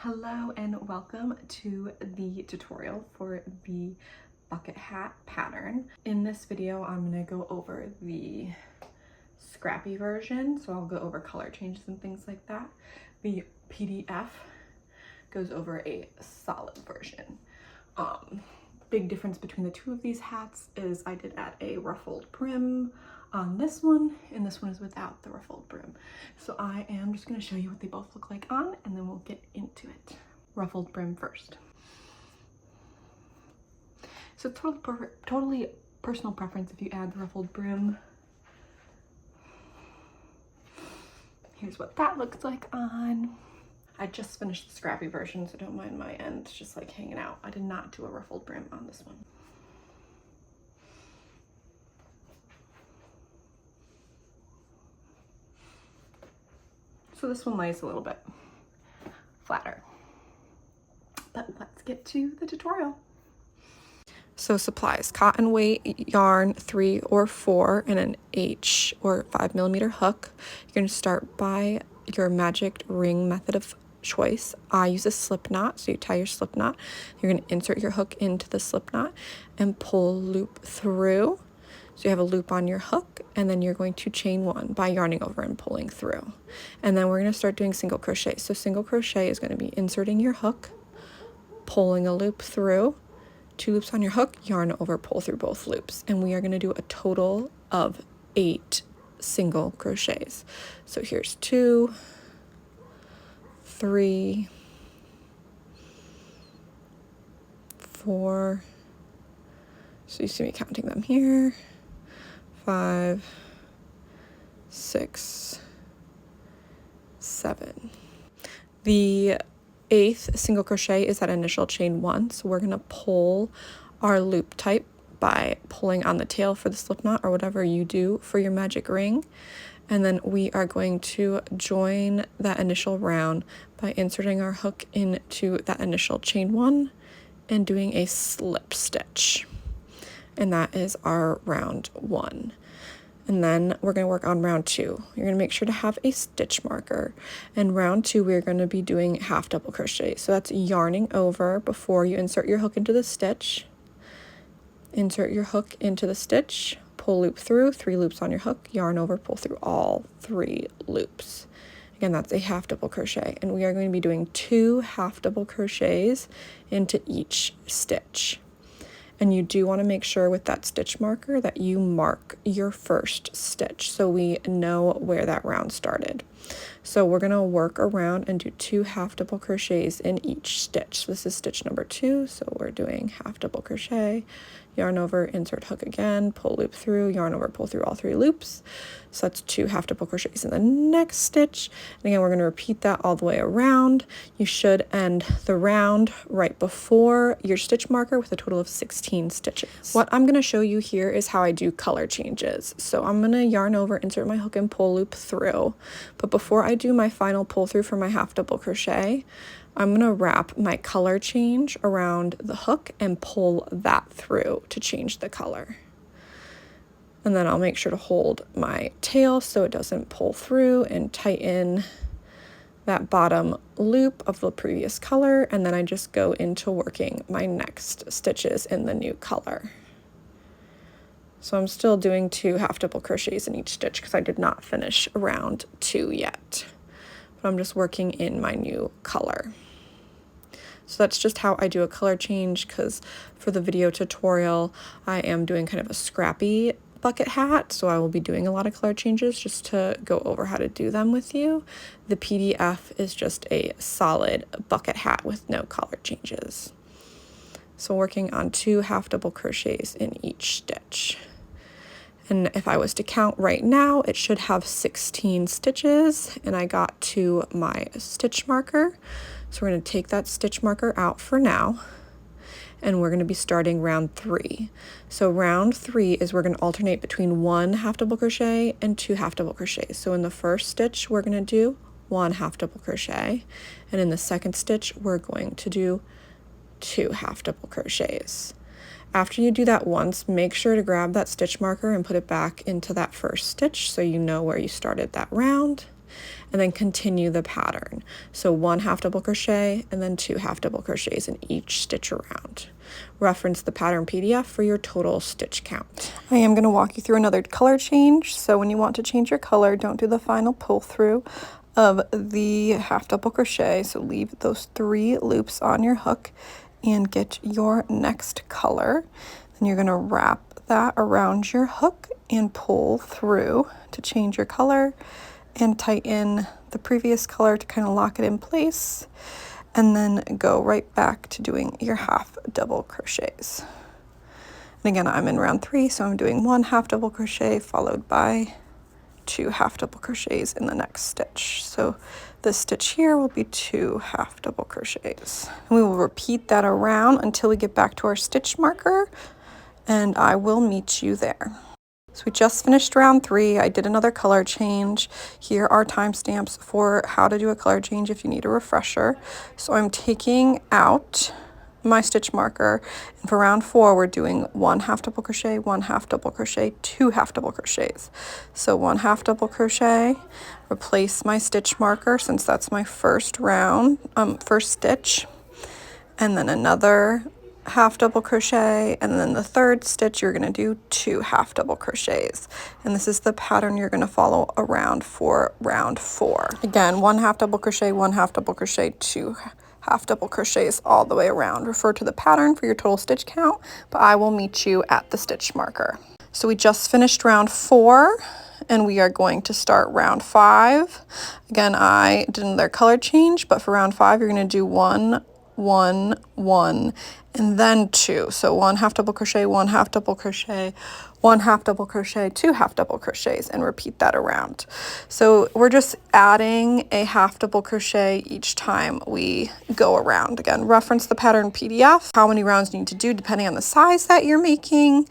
Hello and welcome to the tutorial for the bucket hat pattern. In this video, I'm going to go over the scrappy version, so I'll go over color changes and things like that. The PDF goes over a solid version. Big difference between the two of these hats is I did add a ruffled brim on this one, and this one is without the ruffled brim. So I am just going to show you what they both look like on, and then we'll get into it. Ruffled brim first. So totally personal preference if you add the ruffled brim. Here's what that looks like on. I just finished the scrappy version, so don't mind my end just like hanging out. I did not do a ruffled brim on this one. So this one lays a little bit flatter. But let's get to the tutorial. So supplies: cotton weight yarn 3 or 4 and an H or 5mm hook. You're going to start by your magic ring method of choice. I use a slip knot, so you tie your slip knot. You're going to insert your hook into the slip knot and pull loop through. So you have a loop on your hook, and then you're going to chain 1 by yarning over and pulling through. And then we're going to start doing single crochet. So single crochet is going to be inserting your hook, pulling a loop through, 2 loops on your hook, yarn over, pull through both loops. And we are going to do a total of 8 single crochets. So here's 2, 3, 4, so you see me counting them here, 5, 6, 7. The 8th single crochet is that initial chain 1, so we're going to pull our loop type by pulling on the tail for the slip knot or whatever you do for your magic ring, and then we are going to join that initial round by inserting our hook into that initial chain 1 and doing a slip stitch, and that is our round 1. And then we're going to work on round 2. You're going to make sure to have a stitch marker. And round 2, we're going to be doing half double crochet. So that's yarning over before you insert your hook into the stitch. Insert your hook into the stitch, pull loop through, 3 loops on your hook, yarn over, pull through all 3 loops. Again, that's a half double crochet. And we are going to be doing 2 half double crochets into each stitch. And you do want to make sure with that stitch marker that you mark your first stitch so we know where that round started. So we're going to work around and do 2 half double crochets in each stitch. This is stitch number 2, so we're doing half double crochet, yarn over, insert hook again, pull loop through, yarn over, pull through all 3 loops. So that's 2 half double crochets in the next stitch. And again, we're going to repeat that all the way around. You should end the round right before your stitch marker with a total of 16 stitches. What I'm going to show you here is how I do color changes. So I'm going to yarn over, insert my hook and pull loop through. But before I do my final pull through for my half double crochet, I'm going to wrap my color change around the hook and pull that through to change the color. And then I'll make sure to hold my tail so it doesn't pull through and tighten that bottom loop of the previous color. And then I just go into working my next stitches in the new color. So I'm still doing 2 half double crochets in each stitch because I did not finish round 2 yet. But I'm just working in my new color. So that's just how I do a color change, because for the video tutorial, I am doing kind of a scrappy bucket hat, so I will be doing a lot of color changes just to go over how to do them with you. The PDF is just a solid bucket hat with no color changes. So working on 2 half double crochets in each stitch. And if I was to count right now, it should have 16 stitches, and I got to my stitch marker. So we're going to take that stitch marker out for now, and we're going to be starting round 3. So round 3 is we're going to alternate between 1 half double crochet and 2 half double crochets. So in the first stitch, we're going to do 1 half double crochet, and in the second stitch, we're going to do 2 half double crochets. After you do that once, make sure to grab that stitch marker and put it back into that first stitch so you know where you started that round. and then continue the pattern. So 1 half double crochet and then 2 half double crochets in each stitch around. Reference the pattern PDF for your total stitch count. I am going to walk you through another color change. So when you want to change your color, don't do the final pull through of the half double crochet. So leave those 3 loops on your hook and get your next color. Then you're going to wrap that around your hook and pull through to change your color and tighten the previous color to kind of lock it in place, and then go right back to doing your half double crochets. And again, I'm in round 3, so I'm doing 1 half double crochet followed by 2 half double crochets in the next stitch. So this stitch here will be 2 half double crochets. And we will repeat that around until we get back to our stitch marker, and I will meet you there. So we just finished round 3. I did another color change. Here are timestamps for how to do a color change if you need a refresher. So I'm taking out my stitch marker, and for round 4 we're doing 1 half double crochet, 1 half double crochet, 2 half double crochets. So 1 half double crochet, replace my stitch marker since that's my first stitch, and then another half double crochet, and then the third stitch you're going to do 2 half double crochets, and this is the pattern you're going to follow around for round 4. Again, 1 half double crochet, 1 half double crochet, 2 half double crochets all the way around. Refer to the pattern for your total stitch count, but I will meet you at the stitch marker. So we just finished round 4 and we are going to start round 5. Again, I did another color change, but for round 5 you're going to do 1 1 1 and then 2. So 1 half double crochet, 1 half double crochet, 1 half double crochet, 2 half double crochets, and repeat that around. So we're just adding a half double crochet each time we go around. Again, reference the pattern PDF, how many rounds you need to do depending on the size that you're making,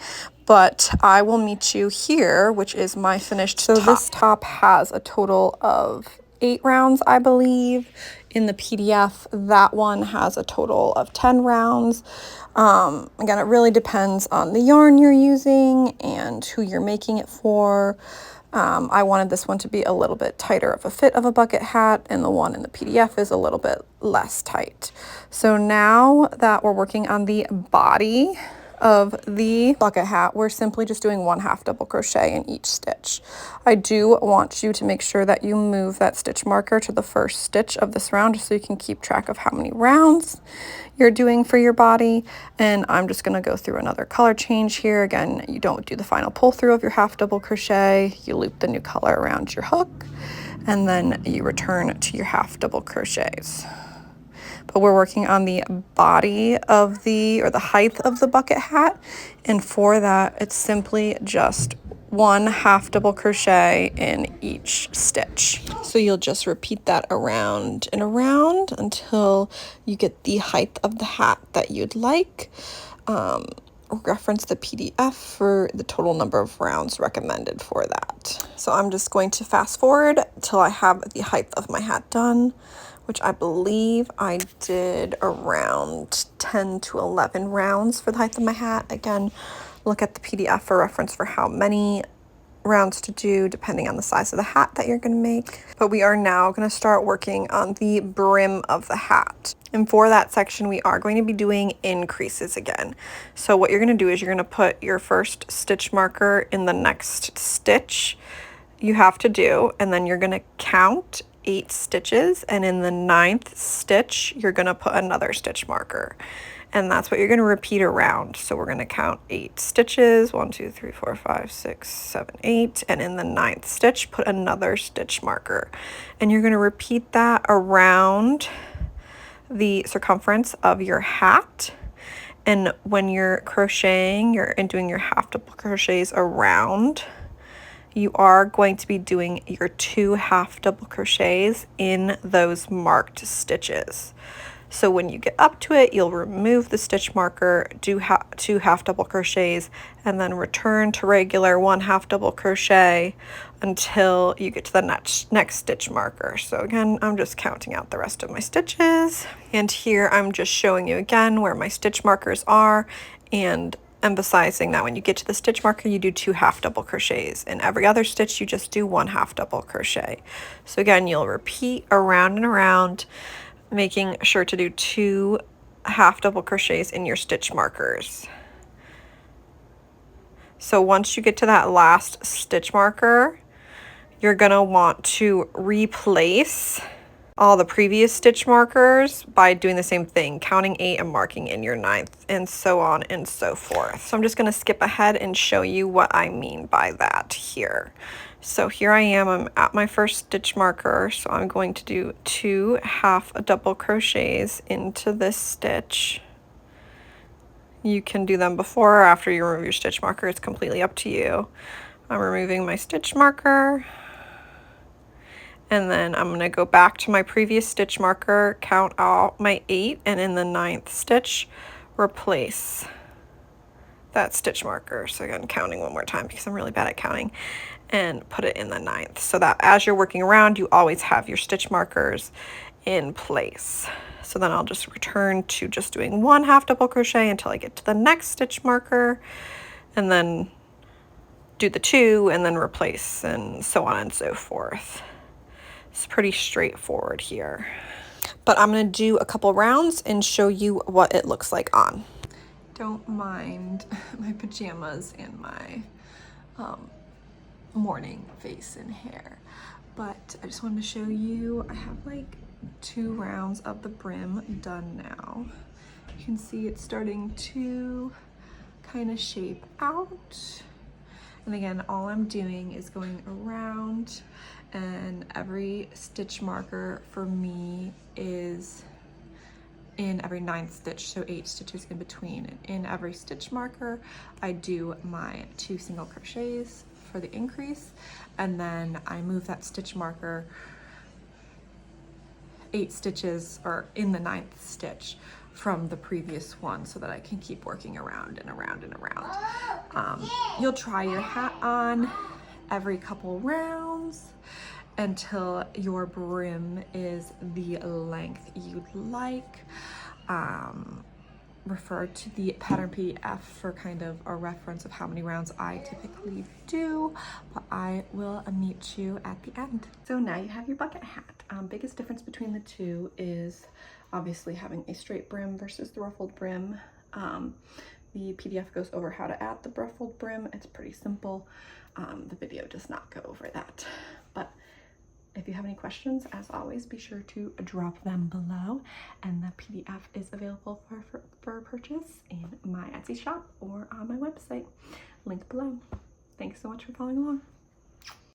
but I will meet you here, which is my finished top. So this top has a total of 8 rounds, I believe. In the PDF, that one has a total of 10 rounds. Again, it really depends on the yarn you're using and who you're making it for. I wanted this one to be a little bit tighter of a fit of a bucket hat, and the one in the PDF is a little bit less tight. So now that we're working on the body of the bucket hat, we're simply just doing 1 half double crochet in each stitch. I do want you to make sure that you move that stitch marker to the first stitch of this round just so you can keep track of how many rounds you're doing for your body. And I'm just going to go through another color change here. Again, you don't do the final pull through of your half double crochet. You loop the new color around your hook, and then you return to your half double crochets. But we're working on the body of the height of the bucket hat, and for that it's simply just 1 half double crochet in each stitch. So you'll just repeat that around and around until you get the height of the hat that you'd like. Reference the PDF for the total number of rounds recommended for that. So I'm just going to fast forward till I have the height of my hat done, which I believe I did around 10 to 11 rounds for the height of my hat. Again, look at the PDF for reference for how many rounds to do depending on the size of the hat that you're going to make. But we are now going to start working on the brim of the hat. And for that section, we are going to be doing increases again. So what you're going to do is you're going to put your first stitch marker in the next stitch you have to do, and then you're going to count 8 stitches, and in the 9th stitch you're going to put another stitch marker, and that's what you're going to repeat around. So we're going to count 8 stitches, 1 2 3 4 5 6 7 8, and in the 9th stitch put another stitch marker, and you're going to repeat that around the circumference of your hat. And when you're crocheting and doing your half double crochets around, you are going to be doing your 2 half double crochets in those marked stitches. So when you get up to it, you'll remove the stitch marker, do 2 half double crochets, and then return to regular 1 half double crochet until you get to the next stitch marker. So again, I'm just counting out the rest of my stitches, and here I'm just showing you again where my stitch markers are and emphasizing that when you get to the stitch marker, you do 2 half double crochets. In every other stitch, you just do 1 half double crochet. So again, you'll repeat around and around, making sure to do 2 half double crochets in your stitch markers. So once you get to that last stitch marker, you're gonna want to replace all the previous stitch markers by doing the same thing, counting 8 and marking in your 9th, and so on and so forth. So I'm just gonna skip ahead and show you what I mean by that here. So here I am, I'm at my first stitch marker, so I'm going to do 2 half double crochets into this stitch. You can do them before or after you remove your stitch marker, it's completely up to you. I'm removing my stitch marker, and then I'm going to go back to my previous stitch marker, count out my 8, and in the 9th stitch, replace that stitch marker. So again, counting one more time because I'm really bad at counting, and put it in the 9th, so that as you're working around, you always have your stitch markers in place. So then I'll just return to just doing 1 half double crochet until I get to the next stitch marker, and then do the 2 and then replace, and so on and so forth. It's pretty straightforward here, but I'm going to do a couple rounds and show you what it looks like on. Don't mind my pajamas and my morning face and hair, but I just wanted to show you I have like 2 rounds of the brim done now. You can see it's starting to kind of shape out. And again, all I'm doing is going around, and every stitch marker for me is in every 9th stitch, so 8 stitches in between. And in every stitch marker, I do my 2 single crochets for the increase, and then I move that stitch marker 8 stitches, or in the 9th stitch, from the previous one, so that I can keep working around and around and around. You'll try your hat on every couple rounds until your brim is the length you'd like. Refer to the pattern PDF for kind of a reference of how many rounds I typically do, but I will meet you at the end. So now you have your bucket hat. Biggest difference between the two is obviously having a straight brim versus the ruffled brim. The PDF goes over how to add the ruffled brim. It's pretty simple. The video does not go over that, but if you have any questions, as always, be sure to drop them below, and the PDF is available for purchase in my Etsy shop or on my website, link below. Thanks so much for following along.